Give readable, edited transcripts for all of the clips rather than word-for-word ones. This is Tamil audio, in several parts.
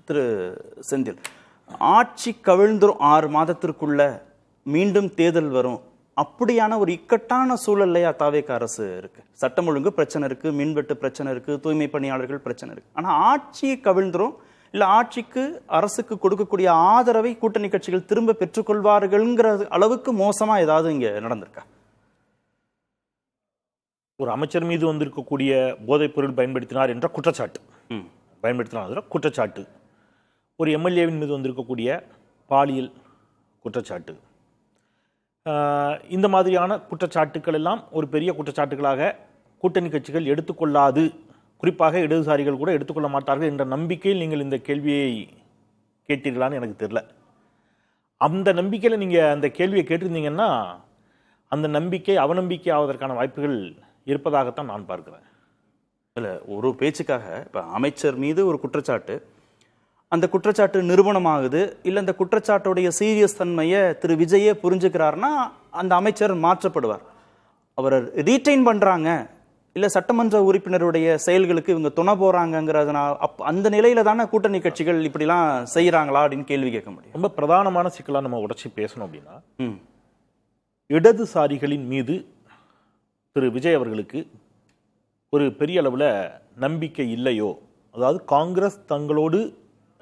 திரு செந்தில், ஆட்சி கவிழ்ந்துரும் 6 மாதத்திற்குள்ள மீண்டும் தேர்தல் வரும், அப்படியான ஒரு இக்கட்டான சூழல்லையா தாவேக அரசு இருக்கு? சட்டம் ஒழுங்கு பிரச்சனை இருக்கு, மின்வெட்டு பிரச்சனை இருக்கு, தூய்மை பணியாளர்கள் பிரச்சனை இருக்கு. ஆனா ஆட்சியை கவிழ்ந்துரும், இல்ல ஆட்சிக்கு அரசுக்கு கொடுக்கக்கூடிய ஆதரவை கூட்டணி கட்சிகள் திரும்ப பெற்றுக்கொள்வார்கள்ங்கிற அளவுக்கு மோசமா ஏதாவது இங்க நடந்திருக்கா? ஒரு அமைச்சர் மீது வந்திருக்கக்கூடிய போதைப் பொருள் பயன்படுத்தினார் என்ற குற்றச்சாட்டு, குற்றச்சாட்டு, ஒரு எம்எல்ஏவின் மீது வந்திருக்கக்கூடிய பாலியல் குற்றச்சாட்டு, இந்த மாதிரியான குற்றச்சாட்டுக்கள் எல்லாம் ஒரு பெரிய குற்றச்சாட்டுகளாக கூட்டணி கட்சிகள் எடுத்துக்கொள்ளாது, குறிப்பாக இடதுசாரிகள் கூட எடுத்துக்கொள்ள மாட்டார்கள் என்ற நம்பிக்கையில் நீங்கள் இந்த கேள்வியை கேட்டீர்களான்னு எனக்கு தெரியல. அந்த நம்பிக்கையில் நீங்கள் அந்த கேள்வியை கேட்டிருந்தீங்கன்னா அந்த நம்பிக்கை அவநம்பிக்கை ஆவதற்கான வாய்ப்புகள் இருப்பதாகத்தான் நான் பார்க்கிறேன். இல்லை, ஒரு பேச்சுக்காக இப்போ அமைச்சர் மீது ஒரு குற்றச்சாட்டு, அந்த குற்றச்சாட்டு நிரூபணமாகுது, இல்லை அந்த குற்றச்சாட்டுடைய சீரியஸ் தன்மையை திரு விஜயே புரிஞ்சுக்கிறாருன்னா அந்த அமைச்சர் மாற்றப்படுவார். அவரை ரீட்டைன் பண்ணுறாங்க, இல்லை சட்டமன்ற உறுப்பினருடைய செயல்களுக்கு இவங்க துணை போகிறாங்கங்கிறதுனால அந்த நிலையில தானே கூட்டணி கட்சிகள் இப்படிலாம் செய்கிறாங்களா அப்படின்னு கேள்வி கேட்க முடியும். ரொம்ப பிரதானமான சிக்கலாக நம்ம உடச்சி பேசணும் அப்படின்னா, இடதுசாரிகளின் மீது திரு விஜய் அவர்களுக்கு ஒரு பெரிய அளவில் நம்பிக்கை இல்லையோ, அதாவது காங்கிரஸ் தங்களோடு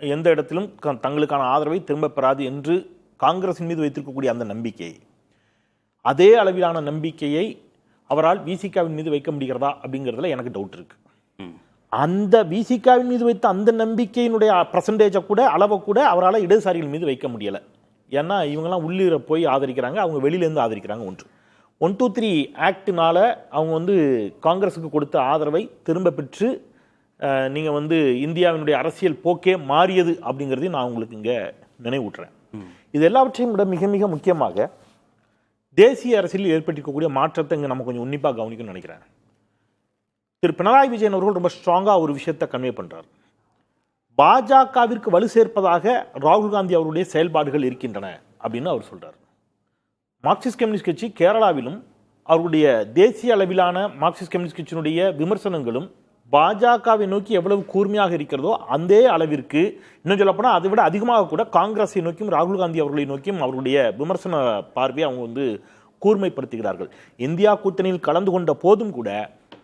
எந்த இடத்திலும் தங்களுக்கான ஆதரவை திரும்ப பெறாது என்று காங்கிரஸின் மீது வைத்திருக்கக்கூடிய அந்த நம்பிக்கை, அதே அளவிலான நம்பிக்கையை அவரால் விசிகாவின் மீது வைக்க முடிகிறதா அப்படிங்கிறதுல எனக்கு டவுட் இருக்கு. அந்த விசிகாவின் மீது வைத்த அந்த நம்பிக்கையினுடைய பர்சன்டேஜை கூட அளவை கூட அவரால் இடதுசாரிகள் மீது வைக்க முடியலை. ஏன்னா இவங்கெல்லாம் உள்ளீர போய் ஆதரிக்கிறாங்க, அவங்க வெளியிலேருந்து ஆதரிக்கிறாங்க. 123 ஆக்டினால அவங்க காங்கிரஸுக்கு கொடுத்த ஆதரவை திரும்ப பெற்று நீங்கள் இந்தியாவினுடைய அரசியல் போக்கே மாறியது அப்படிங்கிறதையும் நான் உங்களுக்கு இங்கே நினைவூட்டுறேன். இது எல்லாவற்றையும் விட மிக மிக முக்கியமாக தேசிய அரசியலில் ஏற்பட்டிருக்கக்கூடிய மாற்றத்தை இங்கே நம்ம கொஞ்சம் உன்னிப்பாக கவனிக்கணும்னு நினைக்கிறேன். திரு பினராயி விஜயன் அவர்கள் ரொம்ப ஸ்ட்ராங்காக ஒரு விஷயத்தை கன்வே பண்ணுறார். பாஜகவிற்கு வலு சேர்ப்பதாக ராகுல் காந்தி அவருடைய செயல்பாடுகள் இருக்கின்றன அப்படின்னு அவர் சொல்றார். மார்க்சிஸ்ட் கம்யூனிஸ்ட் கட்சி கேரளாவிலும் அவருடைய தேசிய அளவிலான மார்க்சிஸ்ட் கம்யூனிஸ்ட் கட்சியினுடைய விமர்சனங்களும் பாஜகவை நோக்கி எவ்வளவு கூர்மையாக இருக்கிறதோ அந்த அளவிற்கு, இன்னும் சொல்லப்போனால் அதை விட அதிகமாக கூட காங்கிரஸை நோக்கியும் ராகுல் காந்தி அவர்களை நோக்கியும் அவருடைய விமர்சன பார்வையை அவங்க கூர்மைப்படுத்துகிறார்கள். இந்தியா கூட்டணியில் கலந்து கொண்ட போதும் கூட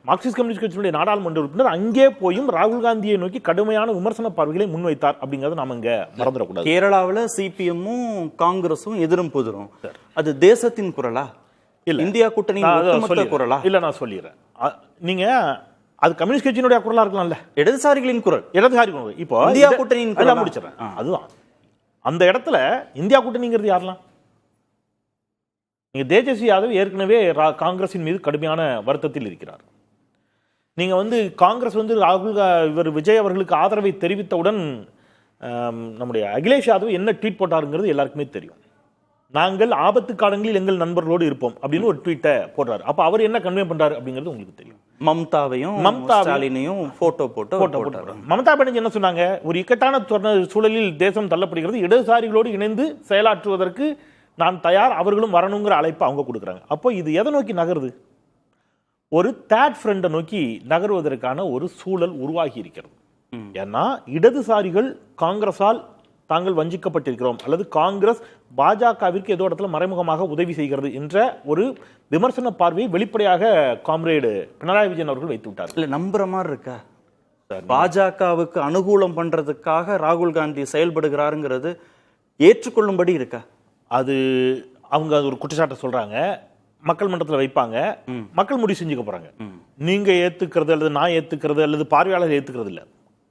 மார்க்சிஸ்ட் கம்யூனிஸ்ட் கட்சியினுடைய நாடாளுமன்ற உறுப்பினர் அங்கே போயும் ராகுல் காந்தியை நோக்கி கடுமையான விமர்சன பார்வைகளை முன்வைத்தார் அப்படிங்கிறத நாம இங்க மறந்துடக்கூடாது. கேரளாவில் சிபிஎம்மும் காங்கிரஸும் எதிரும் புதிரும், அது தேசத்தின் குரலா இல்ல இந்தியா கூட்டணி குரலா? இல்ல, நான் சொல்லிடுறேன். நீங்க அது கம்யூனிஸ்ட் கட்சியினுடைய குரலா இருக்கலாம்ல, இடதுசாரிகளின் குரல், இடதுசாரி குரல். இப்போ இந்தியா கூட்டணியின் குரல் முடிச்சிடறேன். அதுதான் அந்த இடத்துல இந்தியா கூட்டணிங்கிறது யாரெல்லாம்? நீங்க தேஜஸ்வி யாதவ் ஏற்கனவே காங்கிரசின் மீது கடுமையான வருத்தத்தில் இருக்கிறார். நீங்க காங்கிரஸ் இவர் விஜய் அவர்களுக்கு ஆதரவை தெரிவித்தவுடன் நம்முடைய அகிலேஷ் யாதவ் என்ன ட்வீட் போட்டாருங்கிறது எல்லாருக்குமே தெரியும். நாங்கள் ஆபத்து காலங்களில் எங்கள் நண்பர்களோடு இருப்போம் அப்படின்னு ஒரு ட்வீட்டை போடுறாரு. அப்ப அவர் என்ன கன்வே பண்றாரு அப்படிங்கிறது உங்களுக்கு தெரியும். மம்தாவையும் போட்டோ போட்டு மம்தா பானர்ஜி என்ன சொன்னாங்க? ஒரு இக்கட்டான சூழலில் தேசம் தள்ளப்படுகிறது, இடதுசாரிகளோடு இணைந்து செயலாற்றுவதற்கு நான் தயார், அவர்களும் வரணுங்கிற அழைப்பு அவங்க கொடுக்குறாங்க. அப்போ இது எதை நோக்கி நகருது? ஒரு தேர்ட் ஃப்ரெண்டை நோக்கி நகருவதற்கான ஒரு சூழல் உருவாகி இருக்கிறது. ஏன்னா இடதுசாரிகள் காங்கிரஸால் தாங்கள் வஞ்சிக்கப்பட்டிருக்கிறோம், அல்லது காங்கிரஸ் பாஜகவிற்கு ஏதோ இடத்துல மறைமுகமாக உதவி செய்கிறது என்ற ஒரு விமர்சன பார்வையை வெளிப்படையாக காம்ரேடு பினராயி விஜயன் அவர்கள் வைத்து விட்டார். இல்ல, நம்புற மாதிரி இருக்கா? பாஜகவுக்கு அனுகூலம் பண்றதுக்காக ராகுல் காந்தி செயல்படுகிறாருங்கிறது ஏற்றுக்கொள்ளும்படி இருக்கா? அது அவங்க ஒரு குற்றச்சாட்டை சொல்றாங்க, மக்கள் மன்றத்தில் வைப்பாங்க, மக்கள் முடிவு செஞ்சுக்க போறாங்க. நீங்க ஏத்துக்கிறது அல்லது நான் ஏத்துக்கிறது அல்லது பார்வையாளர் ஏத்துக்கிறது இல்ல,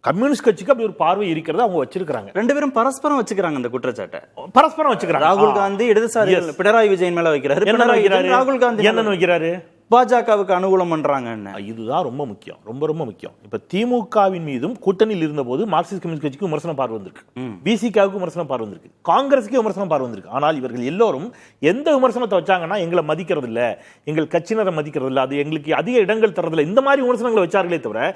கம்யூனிஸ்ட் கட்சிக்கு அப்படி ஒரு பார்வை இருக்கிறது அவங்க வச்சிருக்காங்க. ரெண்டு பேரும் பரஸ்பரம் வச்சுக்கிறாங்க அந்த குற்றச்சாட்டை, பரஸ்பரம் வச்சுக்கிறாங்க. ராகுல் காந்தி இடதுசாரி பினராயி விஜயன் மேல வைக்கிறாரு, ராகுல் காந்தி என்ன வைக்கிறாரு? பாஜகவுக்கு அனுகூலம் பண்றாங்க. இதுதான் ரொம்ப முக்கியம், ரொம்ப ரொம்ப முக்கியம். இப்ப திமுகவின் மீதும் கூட்டணியில் இருந்த போது மார்க்சிஸ்ட் கம்யூனிஸ்ட் கட்சிக்கு விமர்சன பார்வை வந்திருக்கு, பிசிகாவுக்கு விமர்சன பார்வை வந்திருக்கு, காங்கிரஸுக்கு விமர்சன பார்வை வந்திருக்கு. ஆனால் இவர்கள் எல்லோரும் எந்த விமர்சனத்தை வச்சாங்கன்னா எங்களை மதிக்கிறது இல்ல, எங்கள் கட்சியினரை மதிக்கிறது இல்ல, அது எங்களுக்கு அதிக இடங்கள் தரதில்லை, இந்த மாதிரி விமர்சனங்களை வச்சார்களே தவிர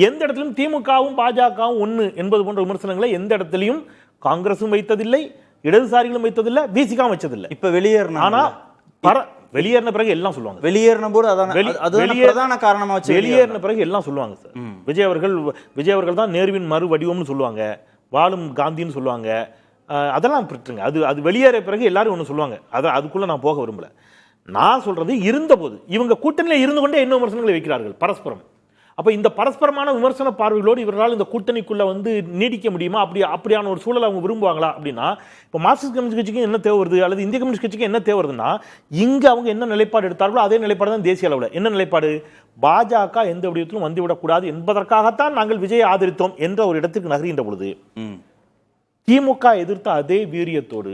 எந்த இடத்திலும் திமுகவும் பாஜகவும் ஒண்ணு என்பது போன்ற விமர்சனங்களை எந்த இடத்திலையும் காங்கிரசும் வைத்ததில்லை, இடதுசாரிகளும் வைத்ததில்லை, பிசிகாவும் வச்சதில்லை. இப்ப வெளியேறின ஆனா வெளியேறின பிறகு எல்லாம் சொல்லுவாங்க, வெளியேறின போது பிரதான காரணமா வச்சு வெளியேறின பிறகு எல்லாம் சொல்லுவாங்க சார். விஜய் அவர்கள் தான் நேருவின் மறு வடிவம்னு சொல்லுவாங்க, வாழும் காந்தின்னு சொல்லுவாங்க. அதெல்லாம் விட்டுருங்க. அது வெளியேற பிறகு எல்லாரும் ஒன்று சொல்லுவாங்க. அதுக்குள்ள நான் போக விரும்பல. நான் சொல்றது இருந்தபோது இவங்க கூட்டணியில் இருந்து கொண்டே என்ன விமர்சனங்களை வைக்கிறார்கள் பரஸ்பரம். அப்ப இந்த பரஸ்பரமான விமர்சன பார்வைகளோடு இவர்களால் இந்த கூட்டணிக்குள்ள நீடிக்க முடியுமா? அப்படியான ஒரு சூழல் அவங்க விரும்புவாங்களா? அப்படின்னா இப்போ மார்க்சிஸ்ட் கம்யூனிஸ்ட் கட்சிக்கு என்ன தேவை வருது, அல்லது இந்திய கம்யூனிஸ்ட் கட்சிக்கு என்ன தேவை வருதுன்னா, இங்க அவங்க என்ன நிலைப்பாடு எடுத்தார்களோ அதே நிலைப்பாடு தான் தேசிய அளவில். என்ன நிலைப்பாடு? பாஜக எந்த விடயத்திலும் வந்துவிடக்கூடாது என்பதற்காகத்தான் நாங்கள் விஜயை ஆதரித்தோம் என்ற ஒரு இடத்துக்கு நகர்கின்ற பொழுது திமுக எதிர்த்த அதே வீரியத்தோடு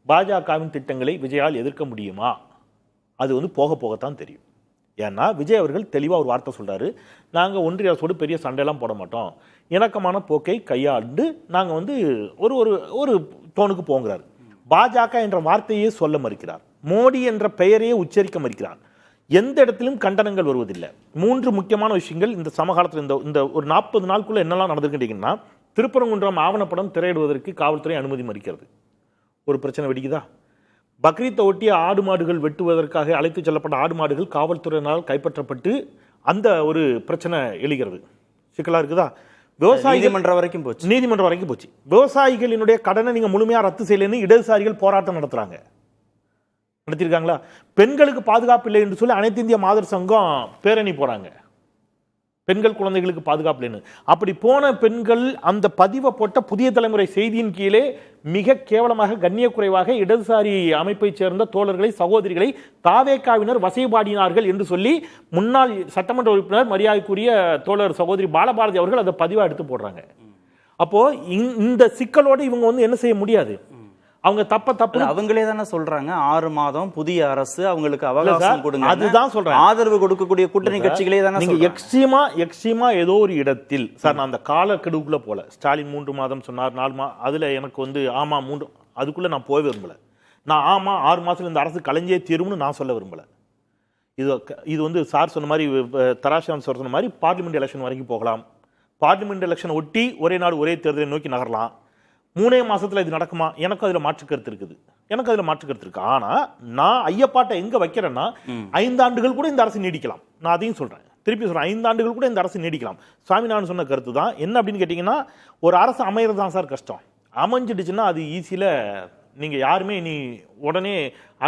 பாஜகவின் திட்டங்களை விஜயால் எதிர்க்க முடியுமா? அது போக போகத்தான் தெரியும். ஏன்னா விஜய் அவர்கள் தெளிவாக ஒரு வார்த்தை சொல்றாரு, நாங்கள் ஒன்றிய அரசோடு பெரிய சண்டையெல்லாம் போட மாட்டோம், இணக்கமான போக்கை கையாண்டு நாங்கள் ஒரு ஒரு ஒரு டோனுக்கு போங்கிறார். பாஜக என்ற வார்த்தையே சொல்ல மறுக்கிறார், மோடி என்ற பெயரையே உச்சரிக்க மறுக்கிறார். எந்த இடத்திலும் கண்டனங்கள் வருவதில்லை. 3 முக்கியமான விஷயங்கள் இந்த சமகாலத்தில் இந்த ஒரு 40 நாளுக்குள்ள என்னெல்லாம் நடந்துக்கிட்டீங்கன்னா, திருப்பரங்குன்றம் ஆவணப்படம் திரையிடுவதற்கு காவல்துறை அனுமதி மறுக்கிறது. ஒரு பிரச்சனை வெடிக்குதா? பக்ரீத்தை ஒட்டிய ஆடு மாடுகள் வெட்டுவதற்காக அழைத்து செல்லப்பட்ட ஆடு மாடுகள் காவல்துறையினால் கைப்பற்றப்பட்டு அந்த ஒரு பிரச்சனை எழுகிறது. சிக்கலா இருக்குதா? நீதிமன்றம் வரைக்கும் போச்சு. விவசாயிகளினுடைய கடனை நீங்க முழுமையா ரத்து செய்யலன்னு இடதுசாரிகள் போராட்டம் நடத்திருக்காங்களா? பெண்களுக்கு பாதுகாப்பு இல்லை என்று சொல்லி அனைத்து இந்திய மாதர் சங்கம் பேரணி போறாங்க, பெண்கள் குழந்தைகளுக்கு பாதுகாப்பு இல்லைன்னு. அப்படி போன பெண்கள் அந்த பதிவை போட்ட புதிய தலைமுறை செய்தியின் கீழே மிக கேவலமாக, கண்ணியக்குறைவாக இடதுசாரி அமைப்பை சேர்ந்த தோழர்களை, சகோதரிகளை தாவேகாவினர் வசைபாடினார்கள் என்று சொல்லி முன்னாள் சட்டமன்ற உறுப்பினர் மரியாதைக்குரிய தோழர் சகோதரி பாலபாரதி அவர்கள் அந்த பதிவை எடுத்து போடுறாங்க. அப்போ இந்த சிக்கலோடு இவங்க என்ன செய்ய முடியாது. அவங்க தப்பு அவங்களே தானே சொல்றாங்க, 6 மாதம் புதிய அரசு அவங்களுக்கு அவகாசம் கொடுங்க. அதுதான் சொல்றேன், ஆதரவு கொடுக்கக்கூடிய கூட்டணி கட்சிகளே தானே. நீங்க எக்ஸ்ட்ரீமா ஏதோ ஒரு இடத்தில் சார், நான் அந்த காலக்கெடுவுக்குள்ள போல, ஸ்டாலின் 3 மாதம் சொன்னார், 4 மாதம், அதுல எனக்கு ஆமா 3, அதுக்குள்ள நான் போக விரும்பல. நான் ஆமா 6 மாசத்துல இந்த அரசு கலைஞ்சே தீரும்னு நான் சொல்ல விரும்பல. இது சார் சொன்ன மாதிரி, தராசான் சார் சொன்ன மாதிரி பார்லிமெண்ட் எலெக்ஷன் வரைக்கும் போகலாம். பார்லிமெண்ட் எலெக்ஷன் ஒட்டி ஒரே நாடு ஒரே தேர்தலை நோக்கி நகரலாம். 3 மாசத்துல இது நடக்குமா? எனக்கு அதுல மாற்று கருத்து இருக்குது. ஆனா நான் ஐயப்பாட்டை எங்க வைக்கிறேன்னா, 5 ஆண்டுகள் கூட இந்த அரசு நீடிக்கலாம். நான் அதையும் சொல்றேன், திருப்பி சொல்றேன், 5 ஆண்டுகள் கூட இந்த அரசு நீடிக்கலாம். சுவாமிநாதன் சொன்ன கருத்து தான். என்ன அப்படின்னு கேட்டீங்கன்னா, ஒரு அரசு அமையறது தான் சார் கஷ்டம். அமைஞ்சிடுச்சுன்னா அது ஈஸியில நீங்க யாருமே நீ உடனே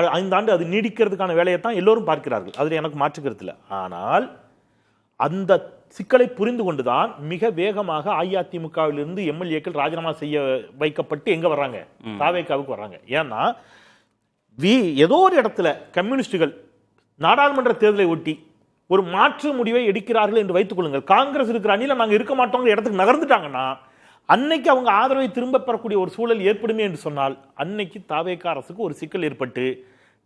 5 ஆண்டு அது நீடிக்கிறதுக்கான வேலையை தான் எல்லோரும் பார்க்கிறார்கள். அதுல எனக்கு மாற்று கருத்து இல்லை. ஆனால் அந்த சிக்கலை புரிந்து கொண்டுதான் மிக வேகமாக அஇஅதிமுகவிலிருந்து எம்எல்ஏக்கள் ராஜினாமா செய்ய வைக்கப்பட்டு எங்க வர்றாங்க? தாவேகாவுக்கு வர்றாங்க. ஏன்னா ஏதோ ஒரு இடத்துல கம்யூனிஸ்டுகள் நாடாளுமன்ற தேர்தலை ஒட்டி ஒரு மாற்று முடிவை எடுக்கிறார்கள் என்று வைத்துக் கொள்ளுங்கள். காங்கிரஸ் இருக்கிற அணியில நாங்க இருக்க மாட்டோங்கிற இடத்துக்கு நகர்ந்துட்டாங்கன்னா, அன்னைக்கு அவங்க ஆதரவை திரும்ப பெறக்கூடிய ஒரு சூழல் ஏற்படுமே என்று சொன்னால், அன்னைக்கு தாவேகா அரசுக்கு ஒரு சிக்கல் ஏற்பட்டு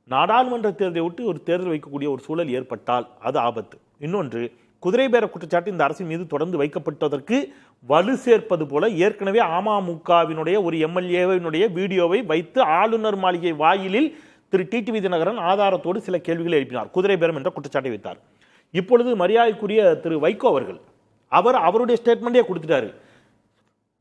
நாடாளுமன்ற தேர்தலை விட்டு ஒரு தேர்தல் வைக்கக்கூடிய ஒரு சூழல் ஏற்பட்டால் அது ஆபத்து. இன்னொன்று, குதிரை பேர குற்றச்சாட்டு இந்த அரசின் மீது தொடர்ந்து வைக்கப்பட்டதற்கு வலு சேர்ப்பது போல ஏற்கனவே அமமுகவினுடைய ஒரு எம்எல்ஏவினுடைய வீடியோவை வைத்து ஆளுநர் மாளிகை வாயிலில் திரு டிடிவி தினகரன் ஆதாரத்தோடு சில கேள்விகளை எழுப்பினார். குதிரை பேரம் என்ற குற்றச்சாட்டை வைத்தார். இப்பொழுது மரியாதைக்குரிய திரு வைகோ அவர்கள் அவருடைய ஸ்டேட்மெண்டே கொடுத்துட்டாரு.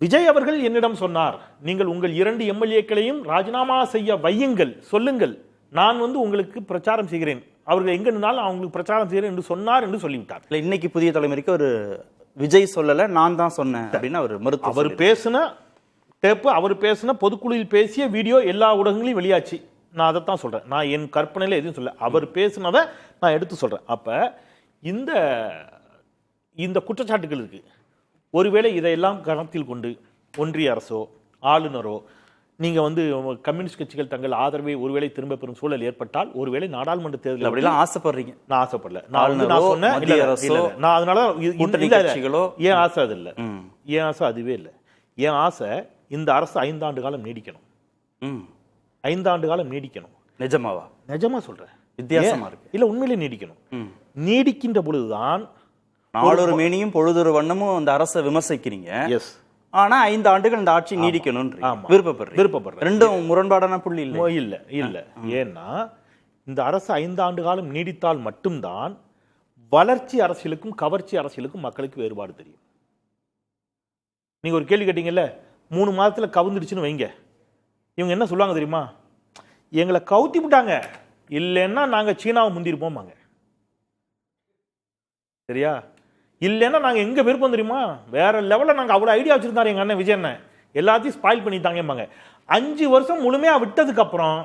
விஜய் அவர்கள் என்னிடம் சொன்னார், நீங்கள் உங்கள் 2 எம்எல்ஏக்களையும் ராஜினாமா செய்ய வையுங்கள், சொல்லுங்கள், நான் உங்களுக்கு பிரச்சாரம் செய்கிறேன், அவர்கள் எங்க நின்னாலும் அவங்களுக்கு பிரச்சாரம் செய்யறேன் என்று சொன்னார் என்று சொல்லிவிட்டார். இன்னைக்கு புதிய தலைமுறைக்கு ஒரு விஜய் சொல்லல, நான் தான் சொன்னேன் அப்படின்னு அவர் பேசின டேப்பு, அவர் பேசின பொதுக்குழுவில் பேசிய வீடியோ எல்லா ஊடகங்களையும் வெளியாச்சு. நான் அதைத்தான் சொல்றேன், நான் என் கற்பனையில எதுவும் சொல்ல, அவர் பேசினதை நான் எடுத்து சொல்றேன். அப்ப இந்த குற்றச்சாட்டுகள் இருக்கு. ஒருவேளை இதையெல்லாம் கணத்தில் கொண்டு ஒன்றிய அரசோ ஆளுநரோ நீங்க கம்யூனிஸ்ட் கட்சிகள் தங்கள் ஆதரவை ஒருவேளை திரும்ப பெறும் சூழல் ஏற்பட்டால், ஒருவேளை நாடாளுமன்ற தேர்தல் அப்படிலாம் ஆசைப்படுறீங்க. நான் ஆசைப்படல. நான் சொன்னேன், நான் அதனால ஏன் ஆசை அது இல்லை, ஏன் ஆசை அதுவே இல்லை. என் ஆசை இந்த அரசு 5 ஆண்டு காலம் நீடிக்கணும். 5 ஆண்டு காலம் நீடிக்கணும். நிஜமாவா? நிஜமா சொல்றேன். வித்தியாசமா இருக்கு. இல்ல, உண்மையிலே நீடிக்கணும். நீடிக்கின்ற பொழுதுதான் நாளொரு மேனியும் பொழுதொரு வண்ணமும் அந்த அரசை விமர்சிக்கிறீங்க. எஸ், ஆனா 5 ஆண்டுகள் இந்த ஆட்சி நீடிக்கணும் விருப்பப்படுறேன். ரெண்டும் முரண்பாடான புள்ளி இல்ல. ஏன்னா இந்த அரசு 5 ஆண்டு காலம் நீடித்தால் மட்டும்தான் வளர்ச்சி அரசியலுக்கும் கவர்ச்சி அரசியலுக்கும் மக்களுக்கு வேறுபாடு தெரியும். நீங்க ஒரு கேள்வி கேட்டீங்கல்ல, 3 மாதத்துல கவுந்துடுச்சுன்னு வைங்க, இவங்க என்ன சொல்லுவாங்க தெரியுமா? எங்களை கவுத்தி விட்டாங்க, இல்லைன்னா நாங்க சீனாவை முந்திருப்போம். சரியா? இல்லைன்னா நாங்க எங்க விருப்பம் தெரியுமா? வேற லெவல்ல நாங்க அவ்வளவு ஐடியா வச்சிருந்தாரு எங்க அண்ணன் விஜய் அண்ணன். எல்லாத்தையும் ஸ்பாயில் பண்ணிட்டாங்க. 5 வருஷம் முழுமையா விட்டதுக்கு அப்புறம்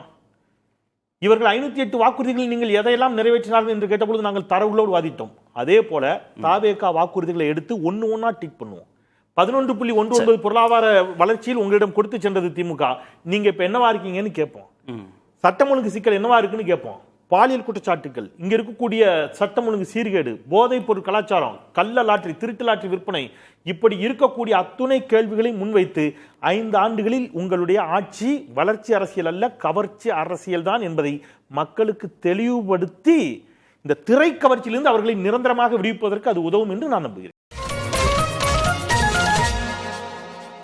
இவர்கள் 508 வாக்குறுதிகள் நீங்கள் எதையெல்லாம் நிறைவேற்றினார்கள் என்று கேட்டபொழுது நாங்கள் தரவுகளோடு வாதிட்டோம். அதே போல தாவேகா வாக்குறுதிகளை எடுத்து ஒன்னா டிக் பண்ணுவோம். 11.19 பொருளாதார வளர்ச்சியில் உங்களிடம் கொடுத்து சென்றது திமுக. நீங்க இப்ப என்னவா இருக்கீங்கன்னு கேட்போம். சட்டம் ஒழுங்கு சிக்கல் என்னவா இருக்குன்னு கேட்போம். பாலியல் குற்றச்சாட்டுகள், இங்க இருக்கக்கூடிய சட்டம் ஒழுங்கு சீர்கேடு, போதைப் பொருள் கலாச்சாரம், கள்ள லாட்டரி, திருட்டு லாட்டரி விற்பனை, இப்படி இருக்கக்கூடிய அத்துணை கேள்விகளை முன்வைத்து 5 ஆண்டுகளில் உங்களுடைய ஆட்சி வளர்ச்சி அரசியல் அல்ல, கவர்ச்சி அரசியல் தான் என்பதை மக்களுக்கு தெளிவுபடுத்தி இந்த திரை கவர்ச்சியிலிருந்து அவர்களை நிரந்தரமாக விடுவிப்பதற்கு அது உதவும் என்று நான் நம்புகிறேன்.